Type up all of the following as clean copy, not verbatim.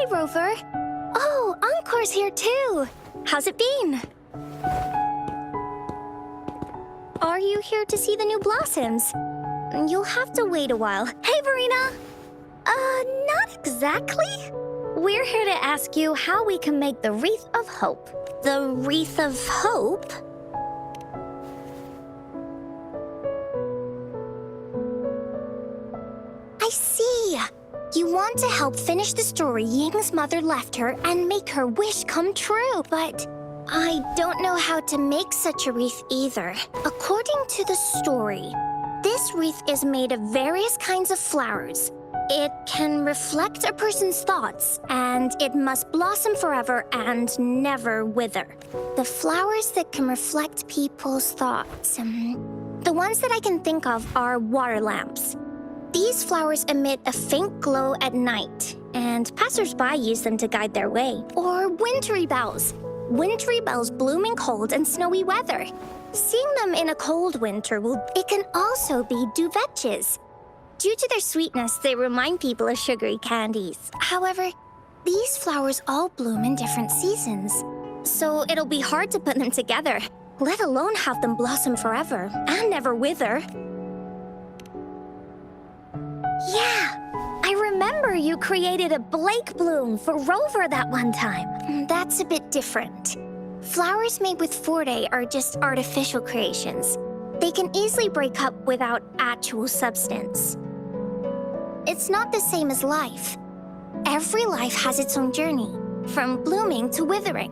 Rover. Oh, Encore's here too. How's it been? Are you here to see the new blossoms? You'll have to wait a while. Hey, Verena! Not exactly. We're here to ask you how we can make the Wreath of Hope. The Wreath of Hope? I see. You want to help finish the story Ying's mother left her and make her wish come true, but I don't know how to make such a wreath either. According to the story, this wreath is made of various kinds of flowers. It can reflect a person's thoughts, and it must blossom forever and never wither. The flowers that can reflect people's thoughts. The ones that I can think of are water lamps. These flowers emit a faint glow at night, and passers-by use them to guide their way. Or wintry bells. Wintry bells bloom in cold and snowy weather. Seeing them in a cold winter it can also be duvetches. Due to their sweetness, they remind people of sugary candies. However, these flowers all bloom in different seasons, so it'll be hard to put them together, let alone have them blossom forever and never wither. Yeah, I remember you created a Blake bloom for Rover that one time. That's a bit different. Flowers made with Forte are just artificial creations. They can easily break up without actual substance. It's not the same as life. Every life has its own journey, from blooming to withering.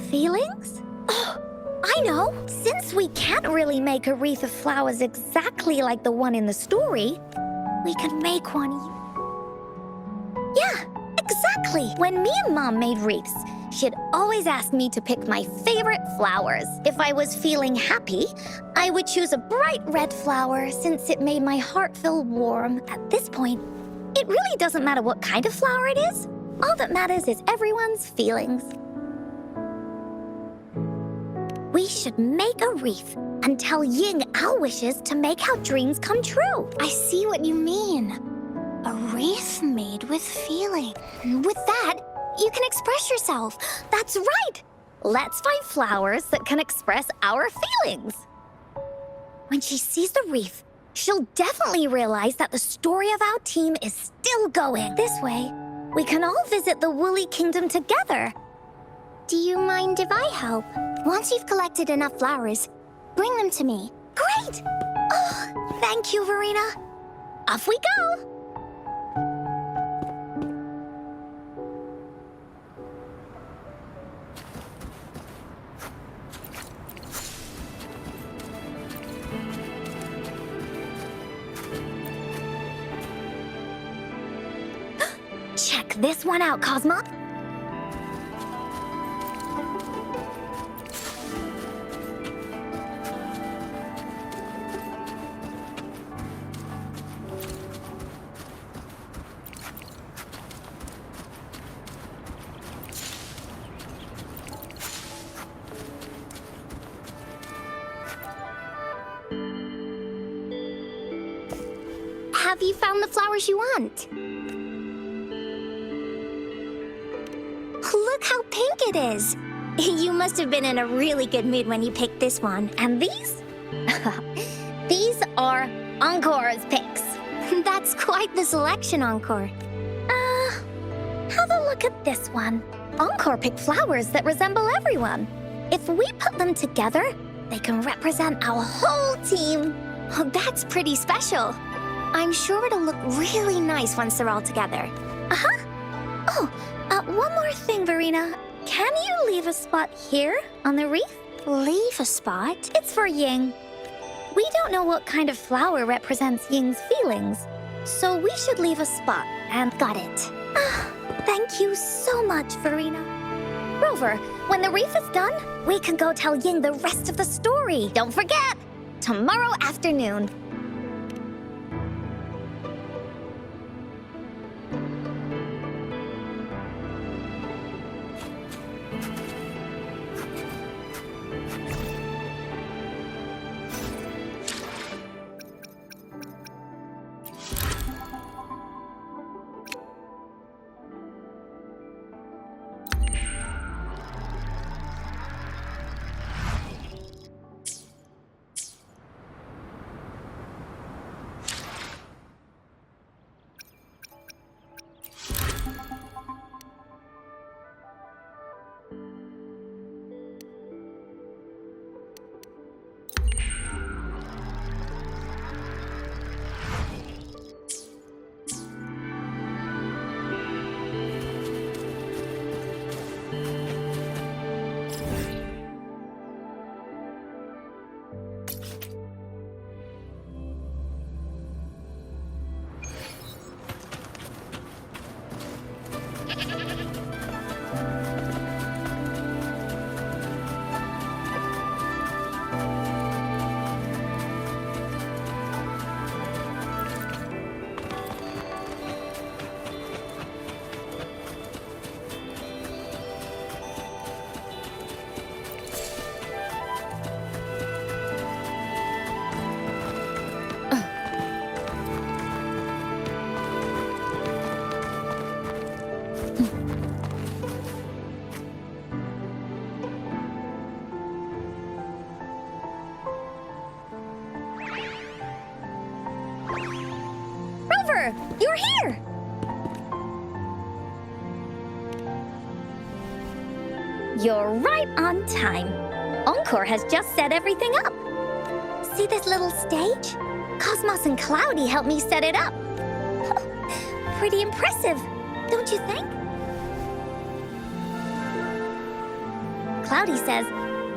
Feelings? Oh, I know! Since we can't really make a wreath of flowers exactly like the one in the story, we can make one. Yeah, exactly! When me and Mom made wreaths, she'd always ask me to pick my favorite flowers. If I was feeling happy, I would choose a bright red flower since it made my heart feel warm. At this point, it really doesn't matter what kind of flower it is. All that matters is everyone's feelings. We should make a wreath and tell Ying our wishes to make our dreams come true. I see what you mean. A wreath made with feeling. With that, you can express yourself. That's right! Let's find flowers that can express our feelings. When she sees the wreath, she'll definitely realize that the story of our team is still going. This way, we can all visit the Woolly Kingdom together. Do you mind if I help? Once you've collected enough flowers, bring them to me. Great! Oh, thank you, Verena. Off we go! Check this one out, Cosmo. Have you found the flowers you want? Look how pink it is! You must have been in a really good mood when you picked this one. And these? These are Encore's picks. That's quite the selection, Encore. Have a look at this one. Encore picked flowers that resemble everyone. If we put them together, they can represent our whole team. Oh, that's pretty special. I'm sure it'll look really nice once they're all together. Uh-huh. Oh, one more thing, Verena. Can you leave a spot here on the wreath? Leave a spot? It's for Ying. We don't know what kind of flower represents Ying's feelings, so we should leave a spot, and got it. Thank you so much, Verena. Rover, when the wreath is done, we can go tell Ying the rest of the story. Don't forget, tomorrow afternoon. Rover! You're here! You're right on time. Encore has just set everything up. See this little stage? Cosmos and Cloudy helped me set it up. Pretty impressive, don't you think? Cloudy says,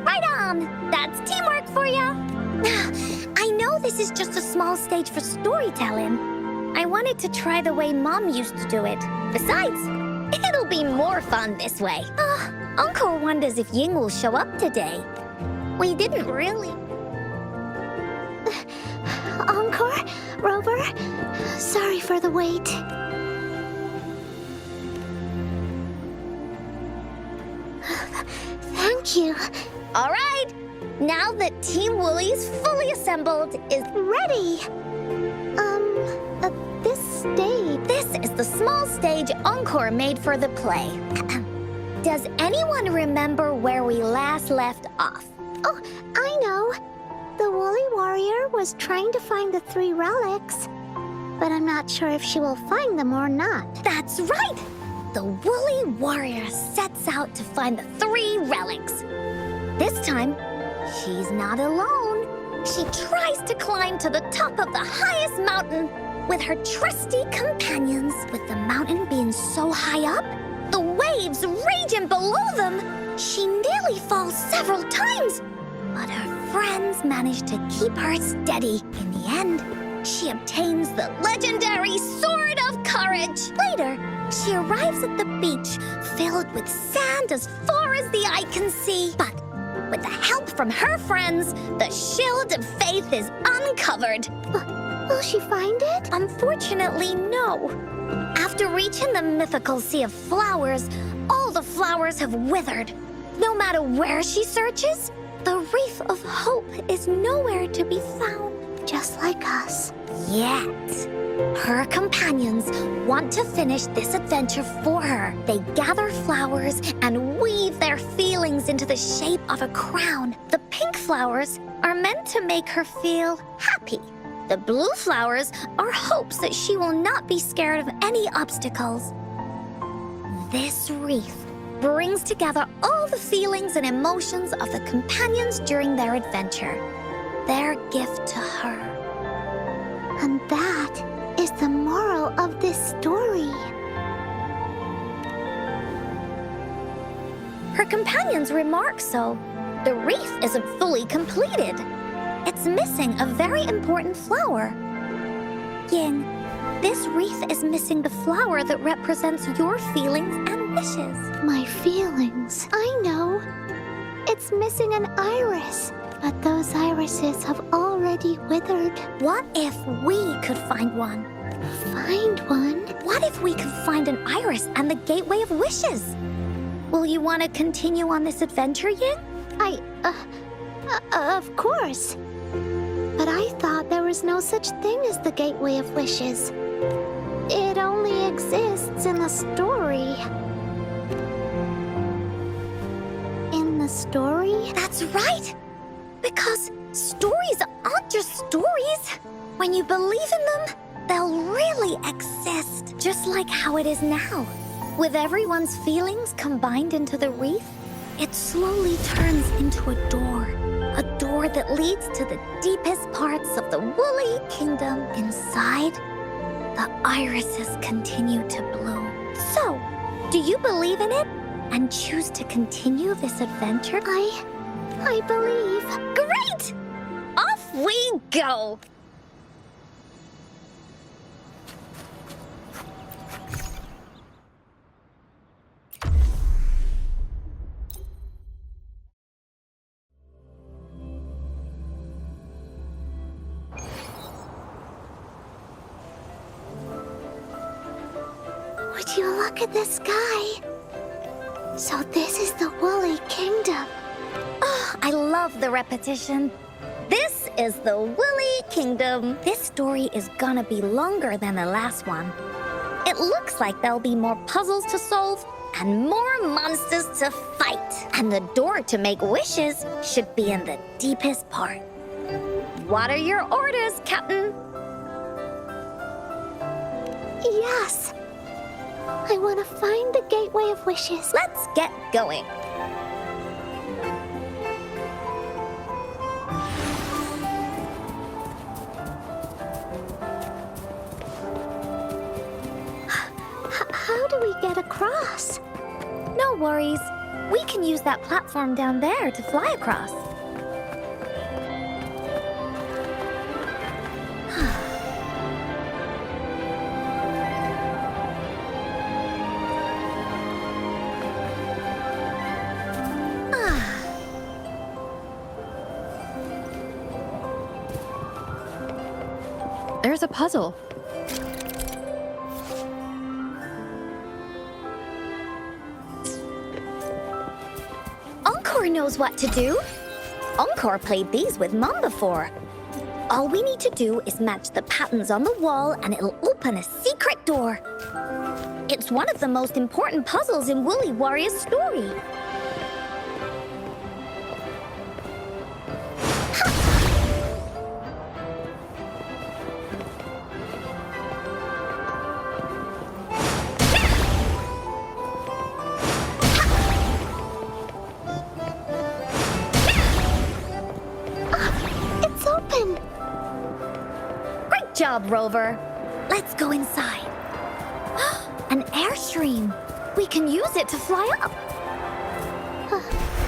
right on! That's teamwork for ya! I know this is just a small stage for storytelling. I wanted to try the way Mom used to do it. Besides, it'll be more fun this way. Encore wonders if Ying will show up today. We didn't really... Encore? Rover? Sorry for the wait. Thank you. All right. Now that Team Woolly's fully assembled is Ready. This stage. This is the small stage Encore made for the play. Does anyone remember where we last left off? Oh, I know. The Woolly Warrior was trying to find the 3 relics, but I'm not sure if she will find them or not. That's right! The Woolly Warrior sets out to find the 3 relics. This time, she's not alone. She tries to climb to the top of the highest mountain with her trusty companions. With the mountain being so high up, the waves raging below them, she nearly falls several times. But her friends manage to keep her steady. In the end, she obtains the legendary Sword of Courage. Later, she arrives at the beach filled with sand as far as the eye can see. But with the help from her friends, the Shield of Faith is uncovered. Will she find it? Unfortunately, no. After reaching the mythical Sea of Flowers, all the flowers have withered. No matter where she searches, the Reef of Hope is nowhere to be found. Just like us. Yet, her companions want to finish this adventure for her. They gather flowers and weave their feelings into the shape of a crown. The pink flowers are meant to make her feel happy. The blue flowers are hopes that she will not be scared of any obstacles. This wreath brings together all the feelings and emotions of the companions during their adventure. Their gift to her. And that is the moral of this story. Her companions remark so. The wreath isn't fully completed. It's missing a very important flower. Ying, this wreath is missing the flower that represents your feelings and wishes. My feelings. I know. It's missing an iris. But those irises have already withered. What if we could find one? Find one? What if we could find an iris and the gateway of wishes? Will you want to continue on this adventure, Ying? Of course. But I thought there was no such thing as the gateway of wishes. It only exists in the story. In the story? That's right! Because stories aren't just stories. When you believe in them, they'll really exist. Just like how it is now. With everyone's feelings combined into the wreath, it slowly turns into a door. A door that leads to the deepest parts of the Woolly Kingdom. Inside, the irises continue to bloom. So, do you believe in it and choose to continue this adventure? I believe. Great! Off we go! Would you look at the sky? So this is the Woolly Kingdom. Oh, I love the repetition. This is the Woolly Kingdom. This story is gonna be longer than the last one. It looks like there'll be more puzzles to solve and more monsters to fight. And the door to make wishes should be in the deepest part. What are your orders, Captain? Yes. I want to find the Gateway of Wishes. Let's get going. How do we get across? No worries. We can use that platform down there to fly across. There's a puzzle. Encore knows what to do. Encore played these with Mom before. All we need to do is match the patterns on the wall and it'll open a secret door. It's one of the most important puzzles in Woolly Warrior's story. It's open. Great job, Rover. Let's go inside. An airstream. We can use it to fly up.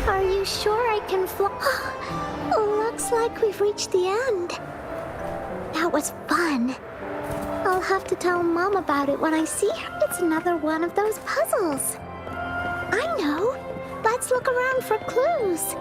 Are you sure I can fly? Looks like we've reached the end. That was fun. I'll have to tell Mom about it when I see her. It's another one of those puzzles. I know. Let's look around for clues.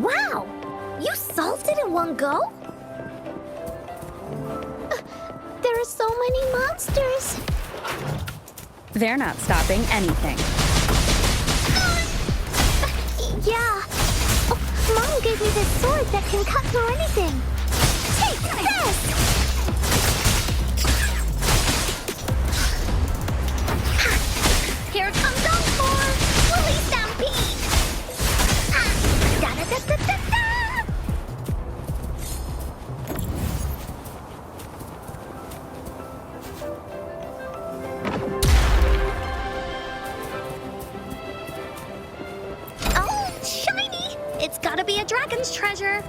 Wow! You solved it in one go? There are so many monsters. They're not stopping anything. Yeah. Oh, Mom gave me this sword that can cut through anything. Take this! Here comes Encore! Woolly Stampede! Da-da-da-da-da-da! Oh, shiny! It's gotta be a dragon's treasure.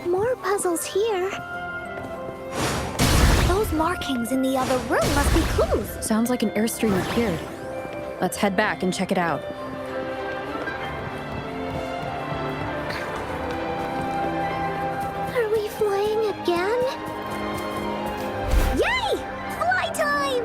More puzzles here. Those markings in the other room must be clues. Sounds like an airstream appeared. Let's head back and check it out. Are we flying again? Yay! Fly time!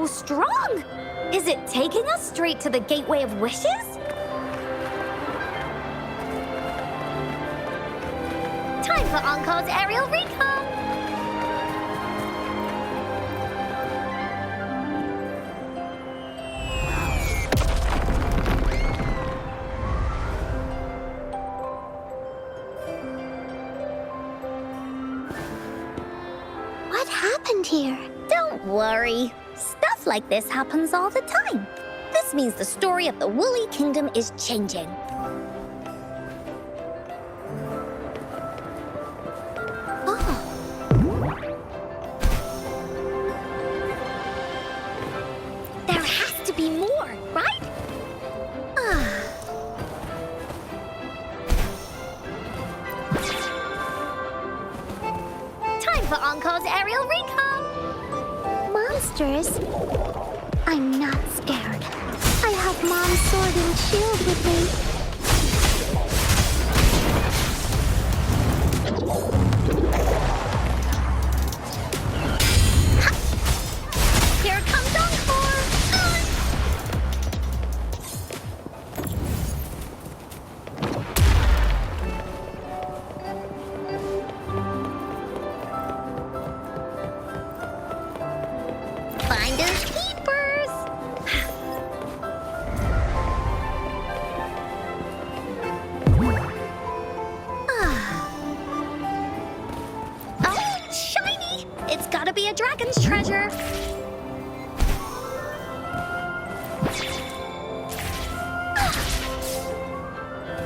so strong? Is it taking us straight to the Gateway of Wishes? Time for Encore's aerial recon! What happened here? Don't worry. Stuff like this happens all the time. This means the story of the Woolly Kingdom is changing. There has to be more, right? Time for Encore's aerial recon! Monsters? I'm not scared. I have Mom's sword and shield with me. Here comes Encore! Finders keepers! Oh, shiny! It's gotta be a dragon's treasure.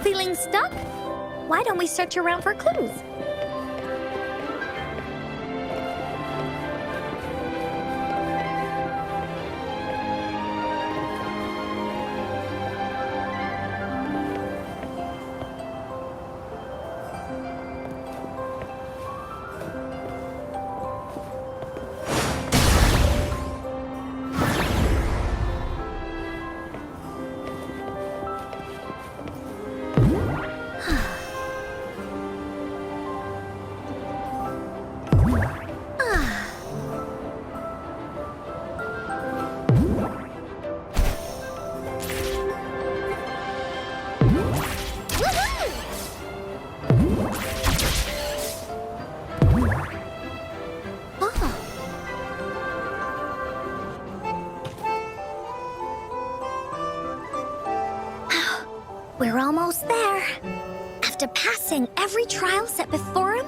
Feeling stuck? Why don't we search around for clues? We're almost there. After passing every trial set before him,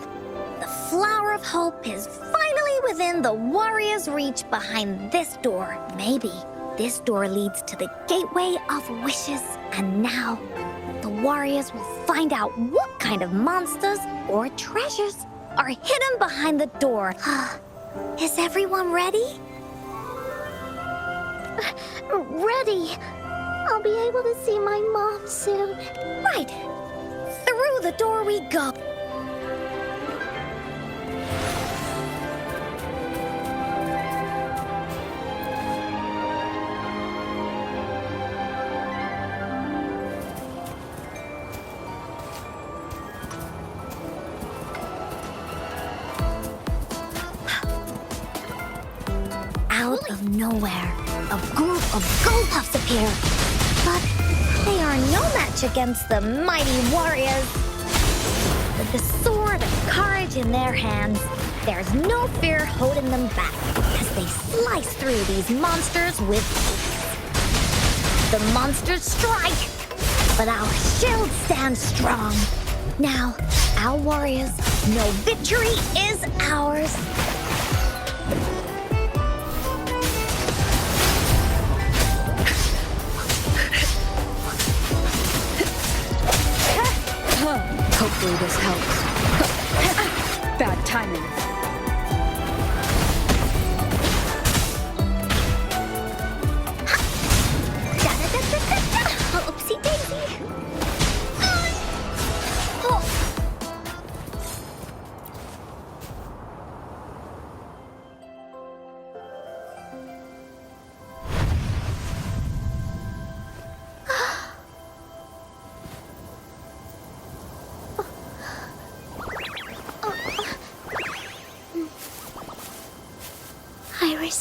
the Flower of Hope is finally within the warrior's reach behind this door. Maybe this door leads to the Gateway of Wishes. And now, the warriors will find out what kind of monsters or treasures are hidden behind the door. Is everyone ready? Ready. I'll be able to see my mom soon. Right. Through the door we go. Out of nowhere, a group of Goldpuffs appear. But they are no match against the mighty warriors. With the sword of courage in their hands, there's no fear holding them back as they slice through these monsters with ease. The monsters strike, but our shield stands strong. Now, our warriors know victory is ours. Hopefully this helps. Bad timing. Oopsie daisy.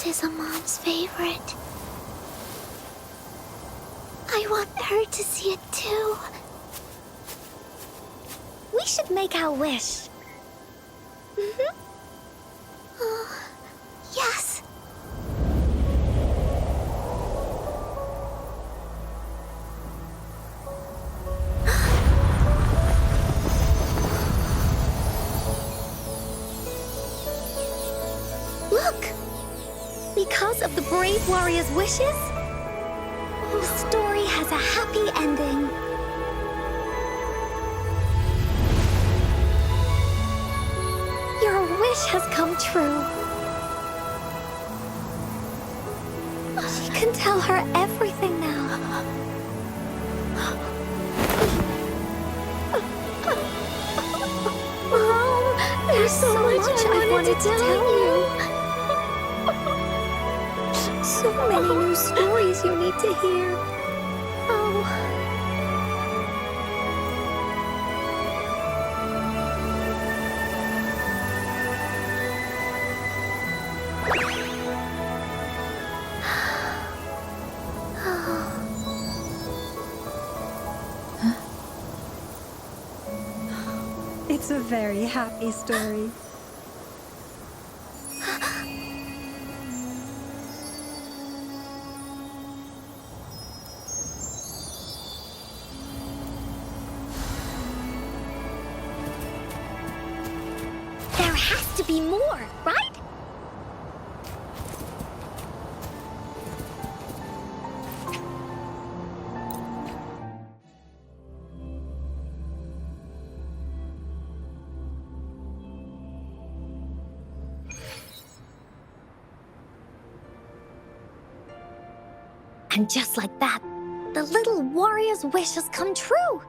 This is a mom's favorite. I want her to see it too. We should make our wish. Oh, yes. Look! Because of the brave warrior's wishes, the story has a happy ending. Your wish has come true. She can tell her everything now. Mom, there's so much I wanted to tell you. So many new stories you need to hear. Oh. It's a very happy story. There has to be more, right? And just like that, the little warrior's wish has come true.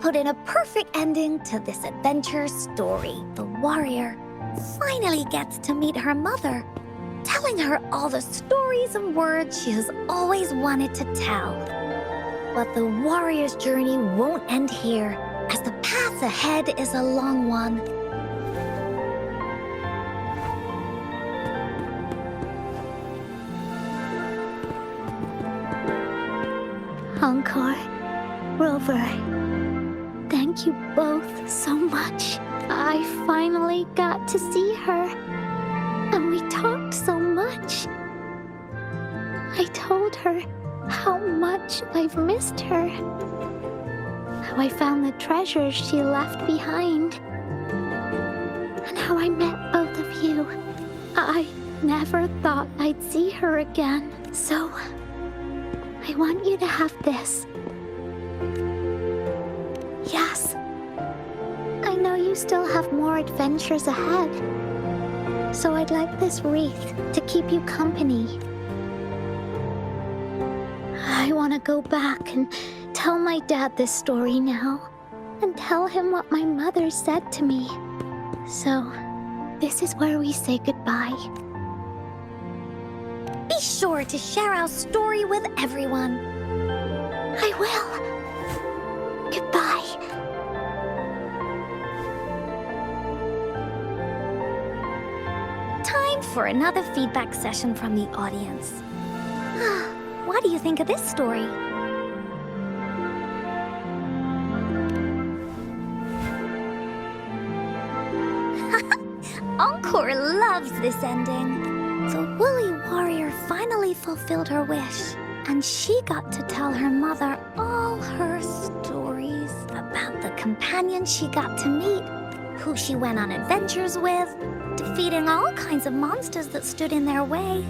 Put in a perfect ending to this adventure story. The warrior finally gets to meet her mother, telling her all the stories and words she has always wanted to tell. But the warrior's journey won't end here, as the path ahead is a long one. Encore, Rover, thank you both so much. I finally got to see her, and we talked so much. I told her how much I've missed her, how I found the treasures she left behind, and how I met both of you. I never thought I'd see her again, so I want you to have this. Yes. I know you still have more adventures ahead, so I'd like this wreath to keep you company. I want to go back and tell my dad this story now, and tell him what my mother said to me. So, this is where we say goodbye. Be sure to share our story with everyone. I will. Goodbye. Time for another feedback session from the audience. What do you think of this story? Encore loves this ending. The woolly warrior finally fulfilled her wish, and she got to tell her mother all her stories about the companion she got to meet, who she went on adventures with, defeating all kinds of monsters that stood in their way.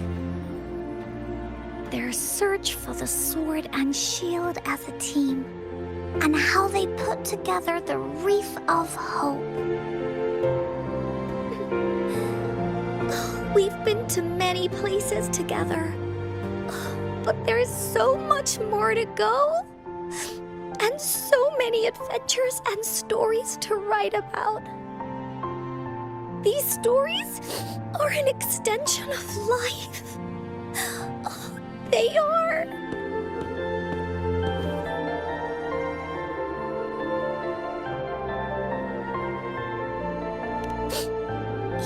Their search for the sword and shield as a team, and how they put together the Wreath of Hope. We've been to many places together, but there is so much more to go, and so many adventures and stories to write about. These stories are an extension of life. They are.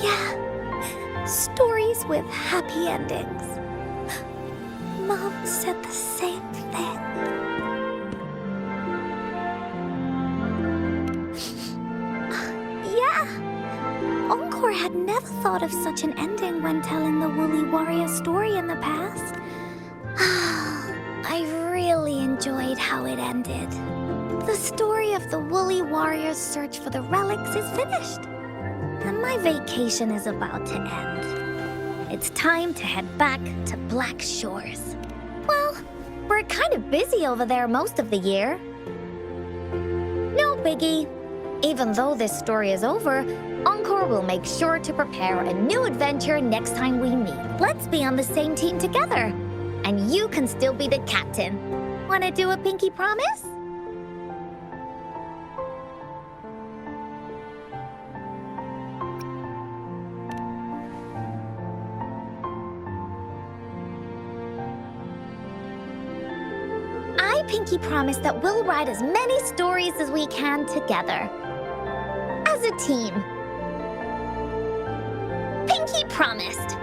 Yeah, Stories with happy endings. Mom said the same thing. Yeah. Encore had never thought of such an ending when telling the Woolly Warrior story in the past. I really enjoyed how it ended. The story of the Woolly Warrior's search for the relics is finished. And my vacation is about to end. It's time to head back to Black Shores. Well, we're kind of busy over there most of the year. No biggie. Even though this story is over, Encore will make sure to prepare a new adventure next time we meet. Let's be on the same team together. And you can still be the captain. Wanna do a pinky promise? I pinky promise that we'll write as many stories as we can together. As a team. Pinky promised.